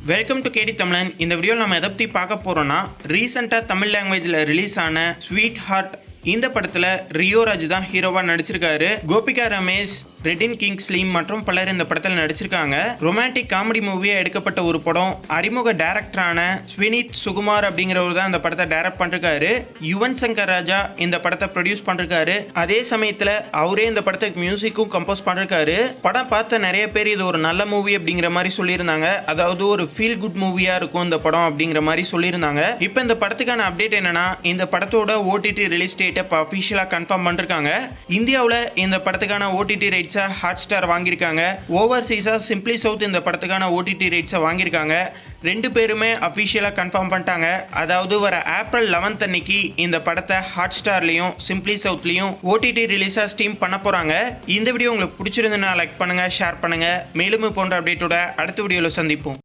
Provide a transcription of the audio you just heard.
Welcome to கேடி தமிழன். இந்த வீடியோவில் நம்ம எதை பற்றி பார்க்க போகிறோன்னா, ரீசெண்டாக தமிழ் லாங்குவேஜில் ரிலீஸ் ஆன ஸ்வீட் ஹார்ட் இந்த படத்தில் ரியோ ராஜ் தான் ஹீரோவாக நடிச்சிருக்காரு. கோபிகா ரமேஷ், ரெடின் கிங்ஸ்லீம் மற்றும் பலர் இந்த படத்தில் நடிச்சிருக்காங்க. ரொமான்டிக் காமெடி மூவியாக எடுக்கப்பட்ட ஒரு படம். அறிமுக டைரக்டரான ஸ்வினித் சுகுமார் அப்படிங்கிறவர் தான் இந்த படத்தை டைரக்ட் பண்ணிருக்காரு. யுவன் சங்கர் ராஜா இந்த படத்தை ப்ரொடியூஸ் பண்ணிருக்காரு. அதே சமயத்தில் அவரே இந்த படத்துக்கு மியூசிக்கும் கம்போஸ் பண்ணிருக்காரு. படம் பார்த்த நிறைய பேர் இது ஒரு நல்ல மூவி அப்படிங்கிற மாதிரி சொல்லியிருந்தாங்க. அதாவது ஒரு ஃபீல் குட் மூவியாக இருக்கும் இந்த படம் அப்படிங்கிற மாதிரி சொல்லியிருந்தாங்க. இப்போ இந்த படத்துக்கான அப்டேட் என்னன்னா, இந்த படத்தோட ஓடிடி ரிலீஸ் டேட்டை இப்போ அஃபிஷியலாக கன்ஃபார்ம் பண்ணிருக்காங்க. இந்தியாவில் இந்த படத்துக்கான ஓடிடி ரைட்ஸை ஹாட்ஸ்டார் வாங்கியிருக்காங்க. ஓவர்சீஸாக சிம்பிளி சவுத் இந்த படத்துக்கான ஓடிடி ரைட்ஸை வாங்கியிருக்காங்க. ரெண்டு பேருமே அஃபிஷியலாக கன்ஃபார்ம் பண்ணிட்டாங்க. அதாவது வர ஏப்ரல் 11 அன்னைக்கு இந்த படத்தை ஹாட்ஸ்டார்லையும் சிம்பிளி சவுத்லையும் ஓடிடி ரிலீஸாக ஸ்ட்ரீம் பண்ண போகிறாங்க. இந்த வீடியோ உங்களுக்கு பிடிச்சிருந்ததுன்னா லைக் பண்ணுங்கள், ஷேர் பண்ணுங்கள். மேலும் போன்ற அப்டேட்டோட அடுத்த வீடியோவில் சந்திப்போம்.